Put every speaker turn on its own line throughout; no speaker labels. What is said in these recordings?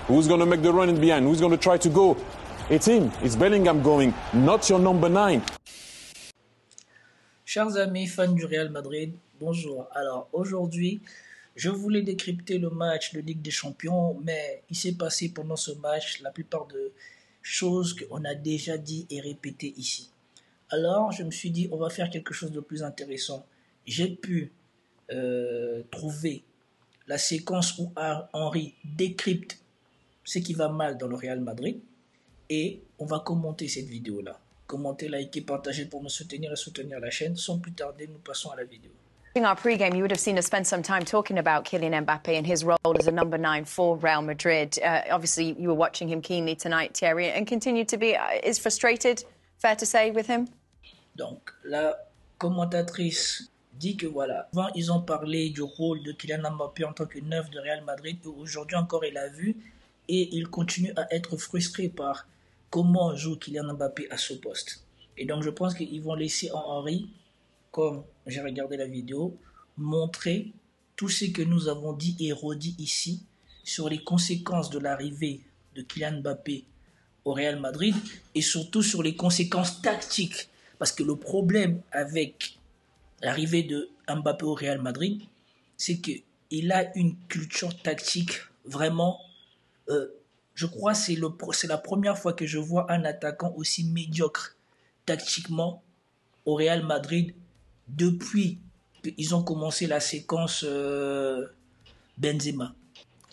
Who's going to make the run in behind? Who's going to try to go? It's him. It's Bellingham going, not your number 9.
Chers amis fans du Real Madrid, bonjour. Alors aujourd'hui, je voulais décrypter le match de Ligue des Champions, mais il s'est passé pendant ce match la plupart de choses qu'on a déjà dit et répétées ici. Alors je me suis dit, on va faire quelque chose de plus intéressant. J'ai pu trouver la séquence où Henry décrypte ce qui va mal dans le Real Madrid et on va commenter cette vidéo-là. Commentez, likez, partagez pour me soutenir et soutenir la chaîne. Sans plus tarder, nous passons à la vidéo.
In our pre-game, you would have seen us spend some time talking about Kylian Mbappe and his role as a number 9 for Real Madrid. Obviously, you were watching him keenly tonight, Thierry, and continue to be is frustrated, fair to say, with him?
Donc, la commentatrice dit que voilà, avant ils ont parlé du rôle de Kylian Mbappé en tant que neuf de Real Madrid, et aujourd'hui encore il a vu, et il continue à être frustré par comment joue Kylian Mbappé à ce poste. Et donc je pense qu'ils vont laisser Henry, comme j'ai regardé la vidéo, montrer tout ce que nous avons dit et redit ici sur les conséquences de l'arrivée de Kylian Mbappé au Real Madrid et surtout sur les conséquences tactiques. Parce que le problème avec l'arrivée de Mbappé au Real Madrid, c'est qu'il a une culture tactique vraiment... je crois que c'est la première fois que je vois un attaquant aussi médiocre tactiquement au Real Madrid depuis qu'ils ont commencé la séquence Benzema.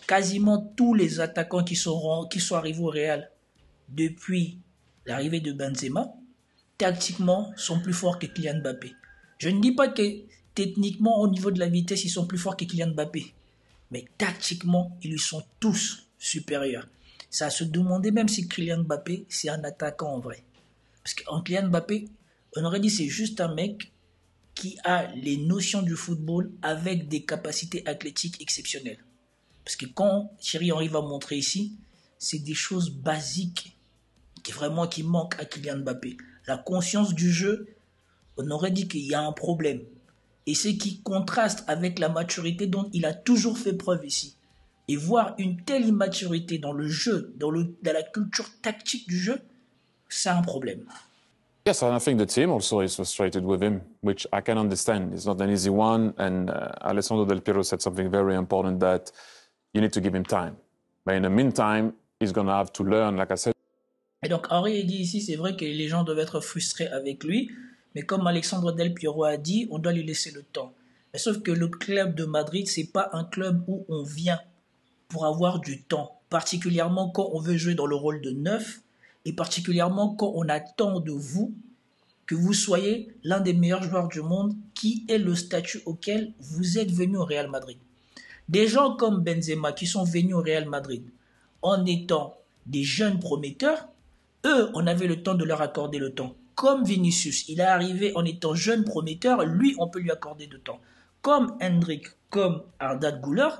Quasiment tous les attaquants qui sont arrivés au Real depuis l'arrivée de Benzema, tactiquement, sont plus forts que Kylian Mbappé. Je ne dis pas que techniquement, au niveau de la vitesse, ils sont plus forts que Kylian Mbappé. Mais tactiquement, ils lui sont tous supérieurs. Ça se demandait même si Kylian Mbappé, c'est un attaquant en vrai. Parce qu'en Kylian Mbappé, on aurait dit c'est juste un mec qui a les notions du football avec des capacités athlétiques exceptionnelles. Parce que quand Thierry Henry va montrer ici, c'est des choses basiques qui manquent à Kylian Mbappé. La conscience du jeu, on aurait dit qu'il y a un problème. Et ce qui contraste avec la maturité dont il a toujours fait preuve ici. Et voir une telle immaturité dans le jeu, dans la culture tactique du jeu, c'est un problème.
Yes, and I think the team also is frustrated with him, which I can understand. It's not an easy one, and Alessandro Del Piero said something very important, that you need to give him time. But in the meantime, he's going to have to learn, like I said.
Et donc Henry dit ici, c'est vrai que les gens doivent être frustrés avec lui, mais comme Alessandro Del Piero a dit, on doit lui laisser le temps. Mais sauf que le club de Madrid, c'est pas un club où on vient pour avoir du temps, particulièrement quand on veut jouer dans le rôle de neuf, et particulièrement quand on attend de vous que vous soyez l'un des meilleurs joueurs du monde, qui est le statut auquel vous êtes venu au Real Madrid. Des gens comme Benzema qui sont venus au Real Madrid en étant des jeunes prometteurs, eux, on avait le temps de leur accorder le temps. Comme Vinicius, il est arrivé en étant jeune prometteur, lui, on peut lui accorder du temps. Comme Hendrik, comme Arda Güler,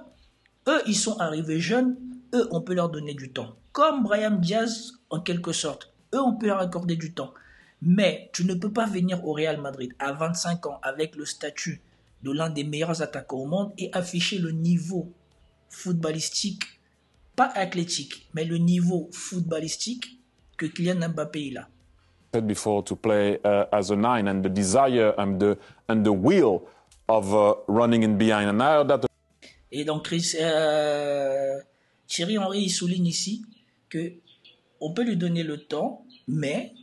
eux, ils sont arrivés jeunes, eux, on peut leur donner du temps. Comme Brahim Diaz, en quelque sorte, eux, on peut leur accorder du temps. Mais tu ne peux pas venir au Real Madrid à 25 ans avec le statut de l'un des meilleurs attaquants au monde et afficher le niveau footballistique, pas athlétique, mais le niveau footballistique que Kylian Mbappé il a.
Said before, to play as a 9, and the desire and the will of running in behind. And now that...
Et donc Thierry Henry souligne ici que on peut lui donner le temps, mais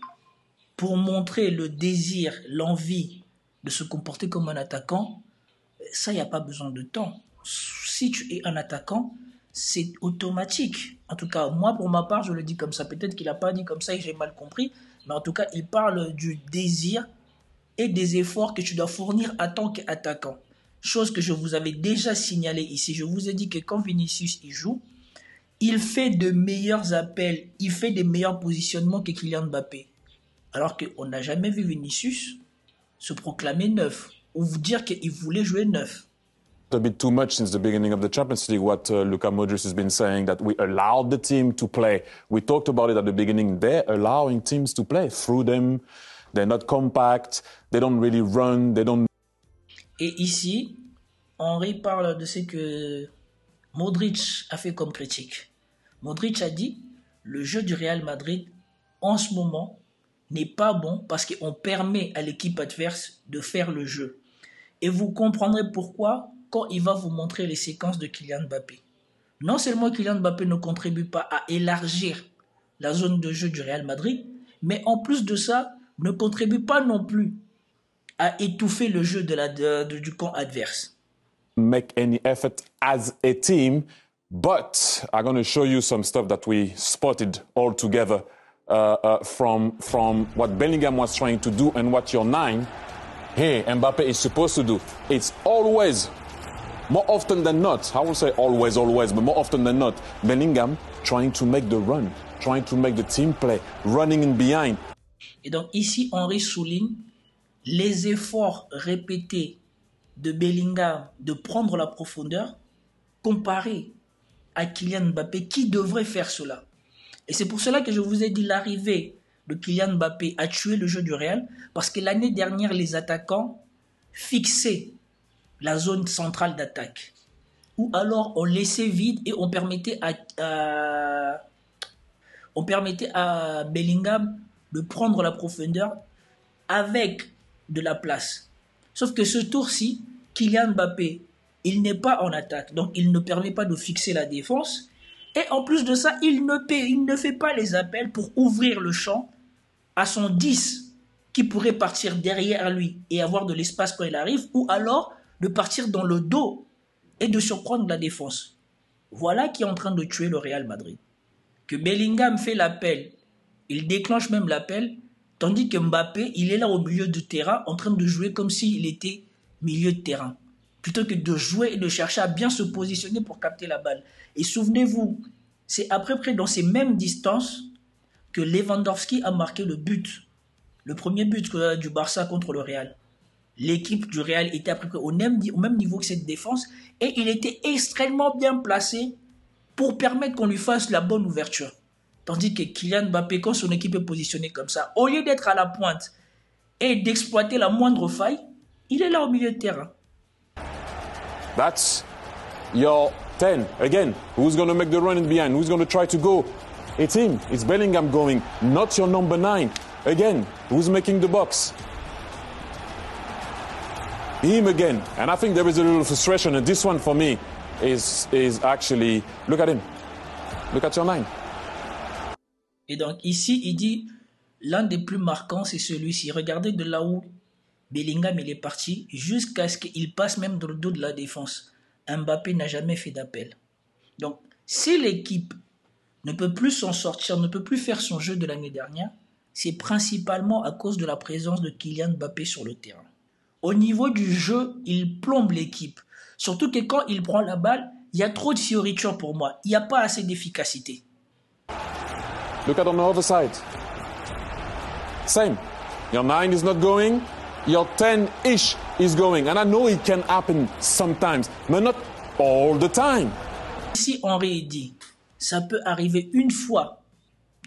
pour montrer le désir, l'envie de se comporter comme un attaquant, ça, il n'y a pas besoin de temps. Si tu es un attaquant, c'est automatique. En tout cas, moi, pour ma part, je le dis comme ça. Peut-être qu'il n'a pas dit comme ça et j'ai mal compris, mais en tout cas, il parle du désir et des efforts que tu dois fournir en tant qu'attaquant. Chose que je vous avais déjà signalé ici. Je vous ai dit que quand Vinicius il joue, il fait de meilleurs appels, il fait des meilleurs positionnements que Kylian Mbappé. Alors qu'on n'a jamais vu Vinicius se proclamer neuf ou vous dire qu'il voulait jouer neuf.
A bit too much since the beginning of the Champions League, what Luka Modric has been saying, that we allowed the team to play. We talked about it at the beginning. They're allowing teams to play through them. They're not compact. They don't really run. They don't...
Et ici, Henry parle de ce que Modric a fait comme critique. Modric a dit, le jeu du Real Madrid, en ce moment, n'est pas bon parce qu'on permet à l'équipe adverse de faire le jeu. Et vous comprendrez pourquoi quand il va vous montrer les séquences de Kylian Mbappé. Non seulement Kylian Mbappé ne contribue pas à élargir la zone de jeu du Real Madrid, mais en plus de ça, ne contribue pas non plus à étouffer le jeu du camp adverse.
Make any effort as a team, but I'm going to show you some stuff that we spotted all together from what Bellingham was trying to do and what your 9 here Mbappe is supposed to do. It's always, more often than not, I won't say always, but more often than not, Bellingham trying to make the run, trying to make the team play, running in behind.
Et donc ici, Henry souligne les efforts répétés de Bellingham de prendre la profondeur comparé à Kylian Mbappé qui devrait faire cela. Et c'est pour cela que je vous ai dit l'arrivée de Kylian Mbappé a tué le jeu du Real parce que l'année dernière, les attaquants fixaient la zone centrale d'attaque ou alors on laissait vide et on permettait à Bellingham de prendre la profondeur avec de la place. Sauf que ce tour-ci, Kylian Mbappé, il n'est pas en attaque, donc il ne permet pas de fixer la défense. Et en plus de ça, il ne fait pas les appels pour ouvrir le champ à son 10 qui pourrait partir derrière lui et avoir de l'espace quand il arrive, ou alors de partir dans le dos et de surprendre la défense. Voilà qui est en train de tuer le Real Madrid. Que Bellingham fait l'appel, il déclenche même l'appel, tandis que Mbappé, il est là au milieu du terrain en train de jouer comme s'il était milieu de terrain, plutôt que de jouer et de chercher à bien se positionner pour capter la balle. Et souvenez-vous, c'est à peu près dans ces mêmes distances que Lewandowski a marqué le but, le premier but du Barça contre le Real. L'équipe du Real était à peu près au même niveau que cette défense et il était extrêmement bien placé pour permettre qu'on lui fasse la bonne ouverture. Tandis que Kylian Mbappé, quand son équipe est positionnée comme ça, au lieu d'être à la pointe et d'exploiter la moindre faille, il est là au milieu de terrain.
That's your 10. Again, who's going to make the run in behind? Who's going to try to go? It's him. It's Bellingham going, not your number 9. Again, who's making the box? Him again. And I think there is a little frustration. And this one for me is actually, look at him. Look at your 9.
Et donc ici, il dit, l'un des plus marquants, c'est celui-ci. Regardez de là où Bellingham il est parti, jusqu'à ce qu'il passe même dans le dos de la défense. Mbappé n'a jamais fait d'appel. Donc, si l'équipe ne peut plus s'en sortir, ne peut plus faire son jeu de l'année dernière, c'est principalement à cause de la présence de Kylian Mbappé sur le terrain. Au niveau du jeu, il plombe l'équipe. Surtout que quand il prend la balle, il y a trop de fioritures pour moi. Il n'y a pas assez d'efficacité.
Look at on the other side. Same. Your 9 is not going. Your 10-ish is going. And I know it can happen sometimes, but not all the time.
Ici, Henry dit, ça peut arriver une fois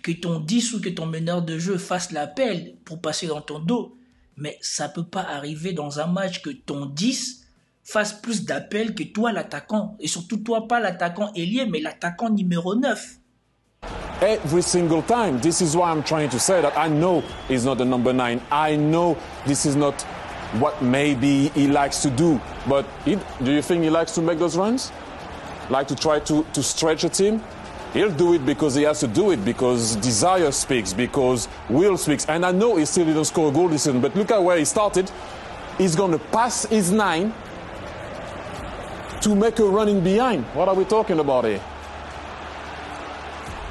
que ton 10 ou que ton meneur de jeu fasse l'appel pour passer dans ton dos, mais ça ne peut pas arriver dans un match que ton 10 fasse plus d'appels que toi, l'attaquant. Et surtout toi, pas l'attaquant ailier, mais l'attaquant numéro 9.
Every single time. This is why I'm trying to say that I know he's not the number 9. I know this is not what maybe he likes to do. But do you think he likes to make those runs? Like to try to stretch a team? He'll do it because he has to do it, because desire speaks, because will speaks. And I know he still didn't score a goal this season, but look at where he started. He's going to pass his 9 to make a run in behind. What are we talking about here?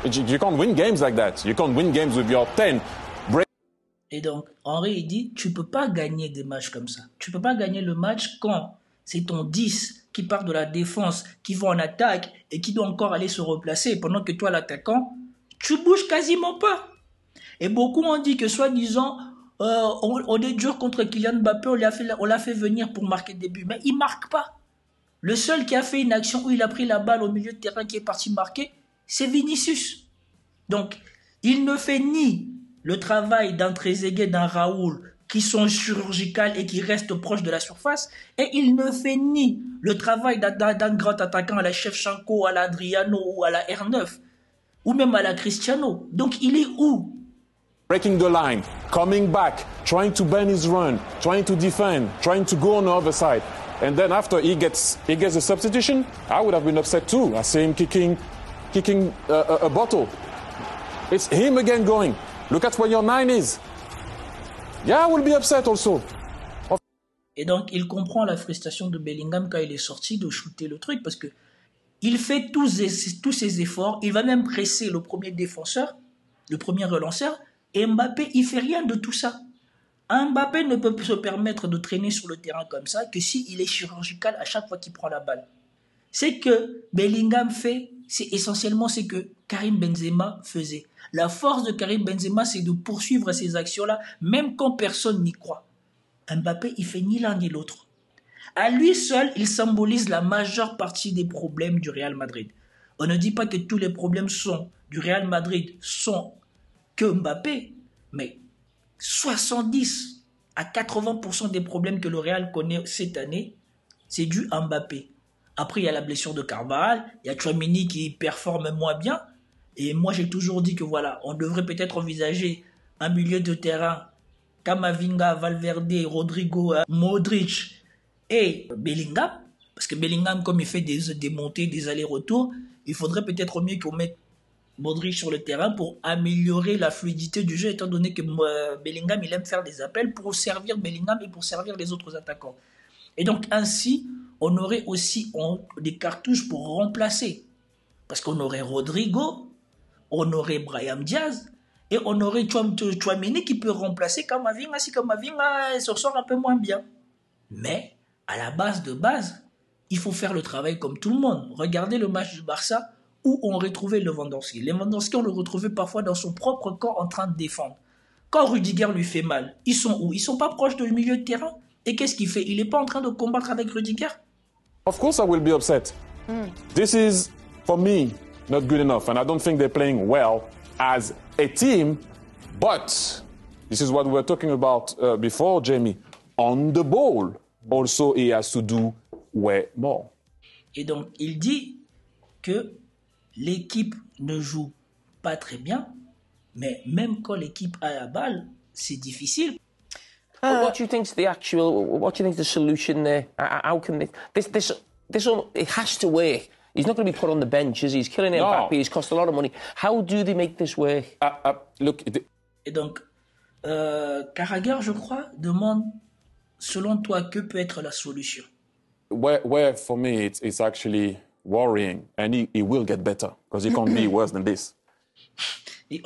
You can't win games like that. You can't win games with your 10.
Et donc, Henry il dit, tu peux pas gagner des matchs comme ça. Tu peux pas gagner le match quand c'est ton 10 qui part de la défense, qui va en attaque et qui doit encore aller se replacer pendant que toi, l'attaquant, tu bouges quasiment pas. Et beaucoup ont dit que soi-disant, on est dur contre Kylian Mbappé, on l'a fait venir pour marquer des buts. Mais il marque pas. Le seul qui a fait une action où il a pris la balle au milieu de terrain qui est parti marquer, c'est Vinicius. Donc, il ne fait ni le travail d'un Trezeguet, d'un Raoul, qui sont chirurgicales et qui restent proches de la surface, et il ne fait ni le travail d'un grand attaquant à la Shevchenko, à la Adriano ou à la R9, ou même à la Cristiano. Donc il est où?
Breaking the line, coming back, trying to bend his run, trying to defend, trying to go on the other side. And then after he gets a substitution, I would have been upset too. I see him kicking a bottle. It's him again going. Look at where your 9 is. Yeah, I will be upset also.
Et donc, il comprend la frustration de Bellingham quand il est sorti de shooter le truc parce que il fait tous ses efforts. Il va même presser le premier défenseur, le premier relanceur. Et Mbappé, il fait rien de tout ça. Mbappé ne peut se permettre de traîner sur le terrain comme ça que s'il est chirurgical à chaque fois qu'il prend la balle. C'est que Bellingham fait, c'est essentiellement ce que Karim Benzema faisait. La force de Karim Benzema, c'est de poursuivre ces actions-là, même quand personne n'y croit. Mbappé, il fait ni l'un ni l'autre. À lui seul, il symbolise la majeure partie des problèmes du Real Madrid. On ne dit pas que tous les problèmes du Real Madrid sont que Mbappé, mais 70 à 80% des problèmes que le Real connaît cette année, c'est dû à Mbappé. Après, il y a la blessure de Carvajal, il y a Tchouaméni qui performe moins bien. Et moi, j'ai toujours dit que voilà, on devrait peut-être envisager un milieu de terrain Camavinga, Valverde, Rodrigo, Modric et Bellingham. Parce que Bellingham, comme il fait des montées, des allers-retours, il faudrait peut-être mieux qu'on mette Modric sur le terrain pour améliorer la fluidité du jeu, étant donné que Bellingham, il aime faire des appels pour servir Bellingham et pour servir les autres attaquants. Et donc ainsi, on aurait aussi des cartouches pour remplacer. Parce qu'on aurait Rodrigo, on aurait Brahim Diaz, et on aurait Tchouaméni qui peut remplacer Camavinga si Camavinga se sort un peu moins bien. Mais, à la base, il faut faire le travail comme tout le monde. Regardez le match du Barça où on retrouvait Lewandowski. Lewandowski, on le retrouvait parfois dans son propre camp en train de défendre. Quand Rudiger lui fait mal, ils sont où? Ils sont pas proches du milieu de terrain. Et qu'est-ce qu'il fait? Il n'est pas en train de combattre avec Rudiger?
Of course I will be upset. This is, for me, not good enough. And I don't think they're playing well as a team. But this is what we were talking about before, Jamie. On the ball, also he has to do way more.
Et donc, il dit que l'équipe ne joue pas très bien, mais même quand l'équipe a la balle, c'est difficile.
What do you think is what do you think is the solution there? How can this it has to work. He's not going to be put on the bench, is he? He's killing Mbappé, he's cost a lot of money. How do they make this work?
Look.
Et donc, Carragher, je crois, demande, selon toi, que peut être la solution?
Where for me, it's actually worrying, and he will get better, because he can't be worse than this.
Et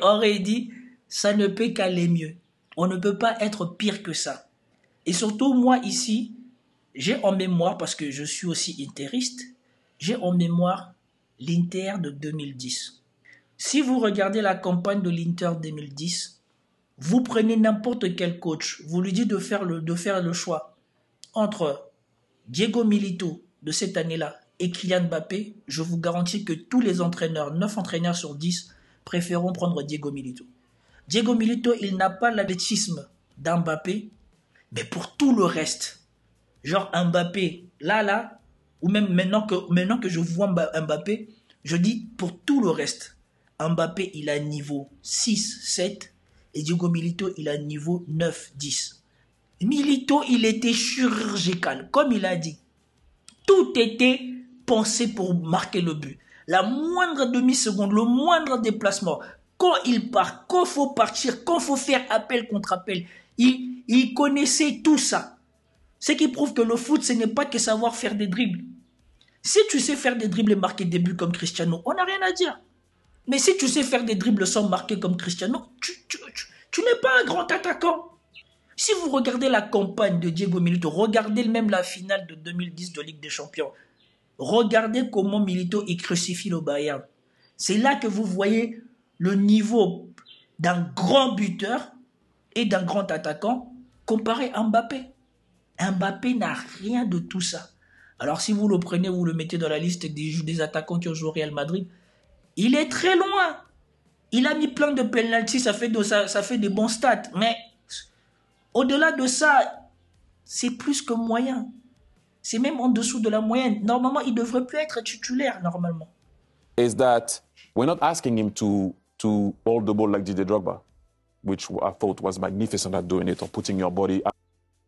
Henri dit, ça ne peut qu'aller mieux. On ne peut pas être pire que ça. Et surtout, moi, ici, j'ai en mémoire, parce que je suis aussi interiste, j'ai en mémoire l'Inter de 2010. Si vous regardez la campagne de l'Inter 2010, vous prenez n'importe quel coach, vous lui dites de faire le choix entre Diego Milito de cette année-là et Kylian Mbappé, je vous garantis que tous les entraîneurs, 9 entraîneurs sur 10, préféreront prendre Diego Milito. Diego Milito, il n'a pas l'athlétisme d'Mbappé, mais pour tout le reste, genre Mbappé, là, ou même maintenant que je vois Mbappé, je dis pour tout le reste, Mbappé, il a niveau 6, 7, et Diego Milito, il a niveau 9, 10. Milito, il était chirurgical, comme il a dit. Tout était pensé pour marquer le but. La moindre demi-seconde, le moindre déplacement, quand il part, quand il faut partir, quand il faut faire appel contre appel, il connaissait tout ça. Ce qui prouve que le foot, ce n'est pas que savoir faire des dribbles. Si tu sais faire des dribbles et marquer des buts comme Cristiano, on n'a rien à dire. Mais si tu sais faire des dribbles sans marquer comme Cristiano, tu n'es pas un grand attaquant. Si vous regardez la campagne de Diego Milito, regardez même la finale de 2010 de Ligue des Champions, regardez comment Milito y crucifie le Bayern. C'est là que vous voyez le niveau d'un grand buteur et d'un grand attaquant comparé à Mbappé. Mbappé n'a rien de tout ça. Alors si vous le prenez, vous le mettez dans la liste des attaquants qui ont joué au Real Madrid, il est très loin. Il a mis plein de penalties, ça fait des bons stats. Mais au-delà de ça, c'est plus que moyen. C'est même en dessous de la moyenne. Normalement, il ne devrait plus être titulaire, normalement.
Is that We're not asking him to hold the ball like Didier Drogba, which I thought was magnificent at doing it, or putting your body.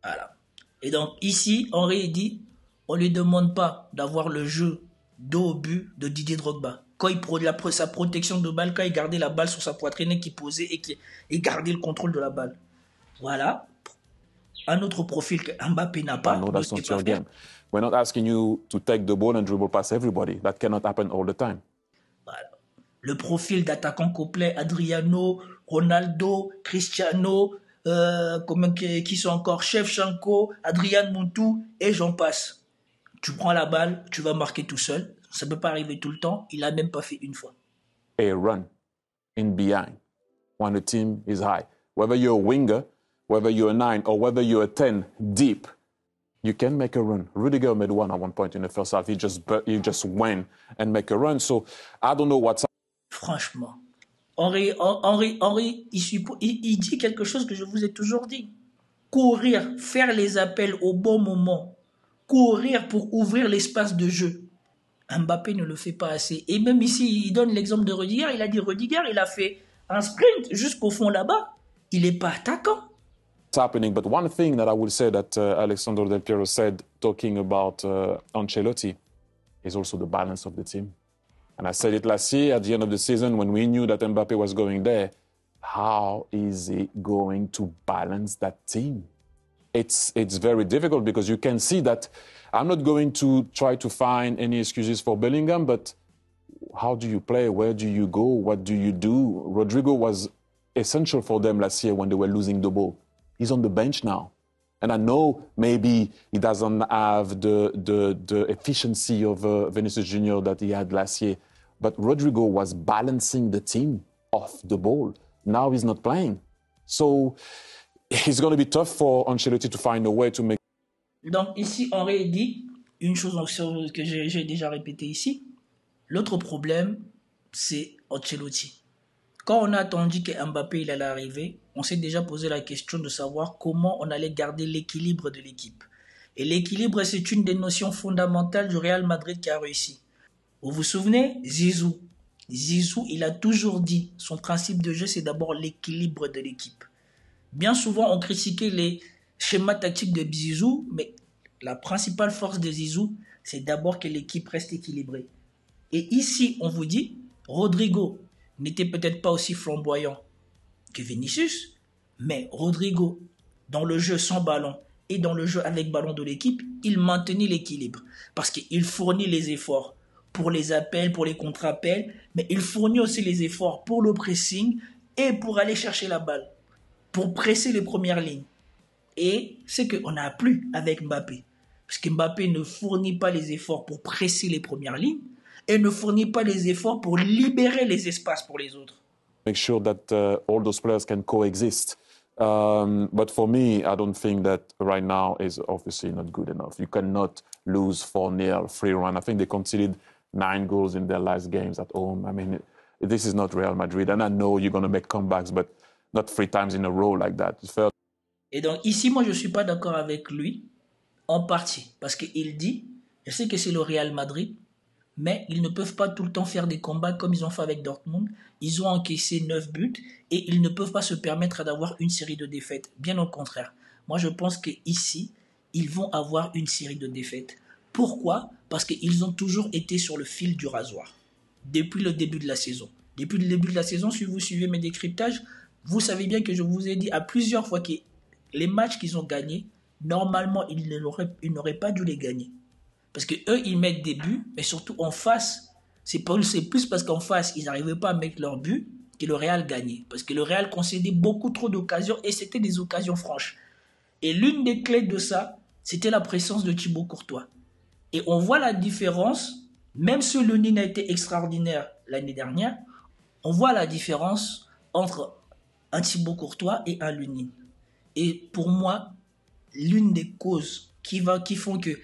Voilà. Et donc ici, Henry dit, on ne lui demande pas d'avoir le jeu dos au but de Didier Drogba. Quand il prenait sa protection de balle, quand il gardait la balle sur sa poitrine et qu'il posait et gardait le contrôle de la balle. Voilà. Un autre profil que Mbappé n'a pas.
No, that's not your game. We're not asking you to take the ball and dribble past everybody. That cannot happen all the time.
Voilà. Le profil d'attaquant complet, Adriano, Ronaldo, Cristiano, qui sont encore Shevchenko, Adrian Montou, et j'en passe. Tu prends la balle, tu vas marquer tout seul. Ça ne peut pas arriver tout le temps. Il n'a même pas fait une fois.
A run in behind when the team is high. Whether you're a winger, whether you're a 9, or whether you're a 10 deep, you can make a run. Rudiger made one at one point in the first half. He just went and make a run. So I don't know what's.
Franchement, Henry, il dit quelque chose que je vous ai toujours dit. Courir, faire les appels au bon moment, courir pour ouvrir l'espace de jeu. Mbappé ne le fait pas assez. Et même ici, il donne l'exemple de Rudiger. Il a dit Rudiger, il a fait un sprint jusqu'au fond là-bas. Il n'est pas attaquant.
It's happening, but one thing that I will say that Alessandro Del Piero said, talking about Ancelotti, is also the balance of the team. And I said it last year at the end of the season when we knew that Mbappé was going there. How is he going to balance that team? It's very difficult because you can see that. I'm not going to try to find any excuses for Bellingham, but how do you play? Where do you go? What do you do? Rodrigo was essential for them last year when they were losing the ball. He's on the bench now. And I know maybe he doesn't have the efficiency of Vinicius Junior that he had last year, but Rodrigo was balancing the team off the ball. Now he's not playing. So it's going to be tough for Ancelotti to find a way to make.
Donc ici, Henry dit une chose que j'ai déjà répétée ici. L'autre problème, c'est Ancelotti. Quand on a attendu que Mbappé il allait arriver, on s'est déjà posé la question de savoir comment on allait garder l'équilibre de l'équipe. Et l'équilibre, c'est une des notions fondamentales du Real Madrid qui a réussi. Vous vous souvenez, Zizou, il a toujours dit, son principe de jeu, c'est d'abord l'équilibre de l'équipe. Bien souvent, on critiquait les schémas tactiques de Zizou, mais la principale force de Zizou, c'est d'abord que l'équipe reste équilibrée. Et ici, on vous dit, Rodrigo n'était peut-être pas aussi flamboyant que Vinicius, mais Rodrigo, dans le jeu sans ballon et dans le jeu avec ballon de l'équipe, il maintenait l'équilibre. Parce qu'il fournit les efforts pour les appels, pour les contre-appels, mais il fournit aussi les efforts pour le pressing et pour aller chercher la balle, pour presser les premières lignes. Et c'est qu'on n'a plus avec Mbappé. Parce que Mbappé ne fournit pas les efforts pour presser les premières lignes et ne fournit pas les efforts pour libérer les espaces pour les autres.
Make sure that all those players can coexist. But for me, I don't think that right now is obviously not good enough. You cannot lose 4-0, 3-1. I think they conceded 9 goals in their last games at home. I mean, this is not Real Madrid. And I know you're going to make comebacks, but not 3 times in a row like that.
Et donc ici, moi, je ne suis pas d'accord avec lui, en partie. Parce qu'il dit, je sais que c'est le Real Madrid, mais ils ne peuvent pas tout le temps faire des combats comme ils ont fait avec Dortmund. Ils ont encaissé 9 buts et ils ne peuvent pas se permettre d'avoir une série de défaites. Bien au contraire. Moi, je pense qu'ici, ils vont avoir une série de défaites. Pourquoi ? Parce qu'ils ont toujours été sur le fil du rasoir. Depuis le début de la saison. Depuis le début de la saison, si vous suivez mes décryptages, vous savez bien que je vous ai dit à plusieurs fois que les matchs qu'ils ont gagnés, normalement, ils n'auraient pas dû les gagner. Parce qu'eux, ils mettent des buts, mais surtout en face, c'est plus parce qu'en face, ils n'arrivaient pas à mettre leurs buts que le Real gagnait. Parce que le Real concédait beaucoup trop d'occasions et c'était des occasions franches. Et l'une des clés de ça, c'était la présence de Thibaut Courtois. Et on voit la différence, même si Lunin a été extraordinaire l'année dernière, on voit la différence entre un Thibaut Courtois et un Lunin. Et pour moi, l'une des causes qui font que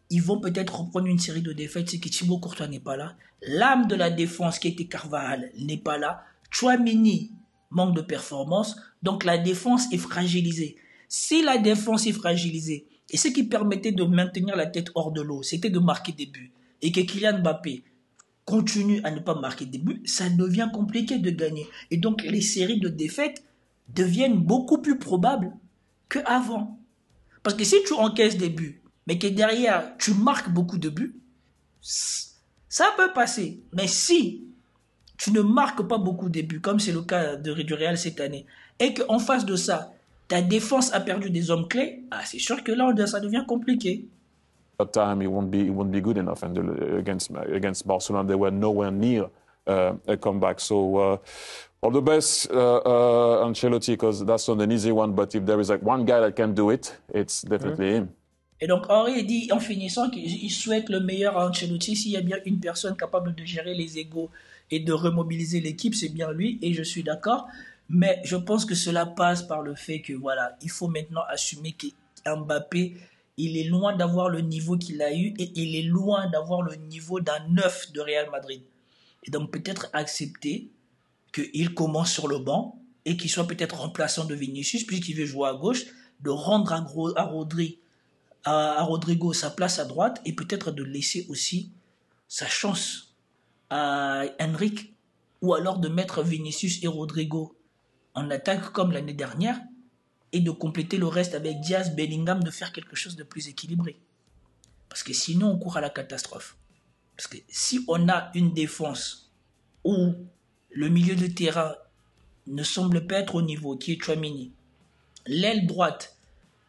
ils vont peut-être reprendre une série de défaites, c'est que Thibaut Courtois n'est pas là. L'âme de la défense qui était Carvajal n'est pas là. Tchouaméni manque de performance, donc la défense est fragilisée. Si la défense est fragilisée, et ce qui permettait de maintenir la tête hors de l'eau, c'était de marquer des buts, et que Kylian Mbappé continue à ne pas marquer des buts, ça devient compliqué de gagner. Et donc, les séries de défaites deviennent beaucoup plus probables qu'avant. Parce que si tu encaisses des buts, mais que derrière, tu marques beaucoup de buts, ça peut passer. Mais si tu ne marques pas beaucoup de buts, comme c'est le cas du Real cette année, et qu'en face de ça, ta défense a perdu des hommes clés, c'est sûr que là, ça devient compliqué.
That time it won't be good enough, and against Barcelona they were nowhere near a comeback. So all the best, Ancelotti, because that's not an easy one. But if there is like one guy that can do it, it's definitely him.
Et donc Henri dit en finissant qu'il souhaite le meilleur à Ancelotti. S'il y a bien une personne capable de gérer les égos et de remobiliser l'équipe, c'est bien lui. Et je suis d'accord. Mais je pense que cela passe par le fait que voilà, il faut maintenant assumer qu'Mbappé, il est loin d'avoir le niveau qu'il a eu et il est loin d'avoir le niveau d'un 9 de Real Madrid. Et donc peut-être accepter qu'il commence sur le banc et qu'il soit peut-être remplaçant de Vinicius puisqu'il veut jouer à gauche, de rendre à Rodrigo sa place à droite et peut-être de laisser aussi sa chance à Henrik ou alors de mettre Vinicius et Rodrigo en attaque comme l'année dernière et de compléter le reste avec Diaz, Bellingham, de faire quelque chose de plus équilibré. Parce que sinon, on court à la catastrophe. Parce que si on a une défense où le milieu de terrain ne semble pas être au niveau, qui est Tchouaméni, l'aile droite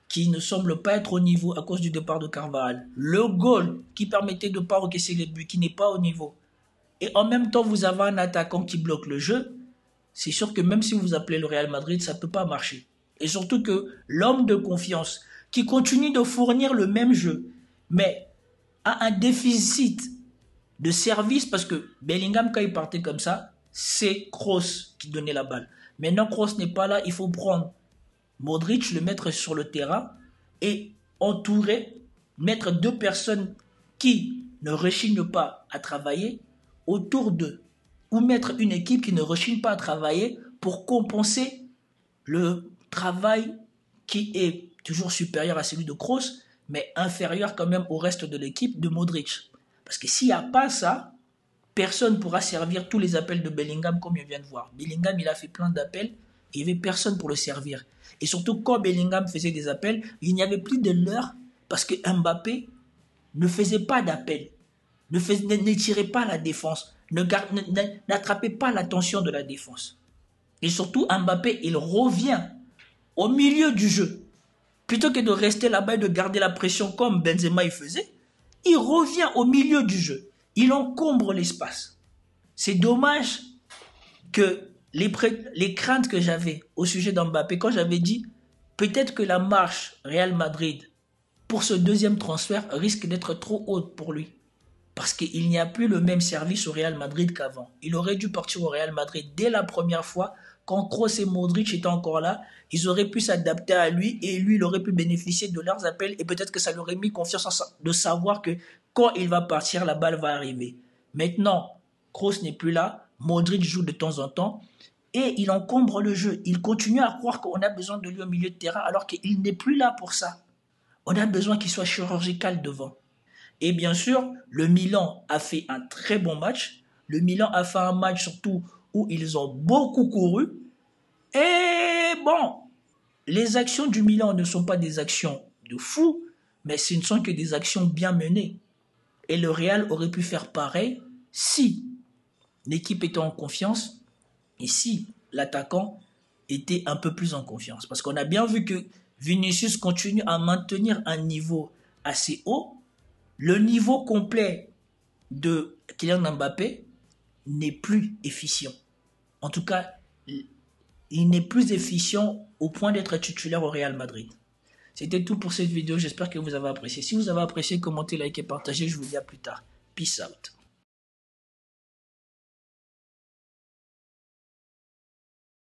qui ne semble pas être au niveau à cause du départ de Carvajal, le goal qui permettait de ne pas encaisser les buts, qui n'est pas au niveau, et en même temps vous avez un attaquant qui bloque le jeu, c'est sûr que même si vous appelez le Real Madrid, ça ne peut pas marcher. Et surtout que l'homme de confiance qui continue de fournir le même jeu, mais a un déficit de service parce que Bellingham, quand il partait comme ça, c'est Kroos qui donnait la balle. Maintenant, Kroos n'est pas là, il faut prendre Modric, le mettre sur le terrain et entourer, mettre deux personnes qui ne rechignent pas à travailler autour d'eux. Ou mettre une équipe qui ne rechigne pas à travailler pour compenser le travail qui est toujours supérieur à celui de Kroos, mais inférieur quand même au reste de l'équipe de Modric. Parce que s'il n'y a pas ça, personne ne pourra servir tous les appels de Bellingham comme on vient de voir. Bellingham, il a fait plein d'appels et il n'y avait personne pour le servir. Et surtout, quand Bellingham faisait des appels, il n'y avait plus de l'heure parce que Mbappé ne faisait pas d'appels, ne tirait pas la défense, n'attrapait pas l'attention de la défense. Et surtout, Mbappé, il revient au milieu du jeu. Plutôt que de rester là-bas et de garder la pression comme Benzema il faisait, il revient au milieu du jeu. Il encombre l'espace. C'est dommage que les craintes que j'avais au sujet d'Mbappé, quand j'avais dit peut-être que la marche Real Madrid pour ce deuxième transfert risque d'être trop haute pour lui. Parce qu'il n'y a plus le même service au Real Madrid qu'avant. Il aurait dû partir au Real Madrid dès la première fois, quand Kroos et Modric étaient encore là. Ils auraient pu s'adapter à lui et lui, il aurait pu bénéficier de leurs appels et peut-être que ça lui aurait mis confiance de savoir que quand il va partir, la balle va arriver. Maintenant, Kroos n'est plus là, Modric joue de temps en temps et il encombre le jeu. Il continue à croire qu'on a besoin de lui au milieu de terrain alors qu'il n'est plus là pour ça. On a besoin qu'il soit chirurgical devant. Et bien sûr, le Milan a fait un très bon match. Le Milan a fait un match surtout où ils ont beaucoup couru. Et bon, les actions du Milan ne sont pas des actions de fou, mais ce ne sont que des actions bien menées. Et le Real aurait pu faire pareil si l'équipe était en confiance et si l'attaquant était un peu plus en confiance. Parce qu'on a bien vu que Vinicius continue à maintenir un niveau assez haut. Le niveau complet de Kylian Mbappé n'est plus efficient. En tout cas, il n'est plus efficient au point d'être titulaire au Real Madrid. C'était tout pour cette vidéo. J'espère que vous avez apprécié. Si vous avez apprécié, commentez, likez, partagez. Je vous dis à plus tard. Peace out.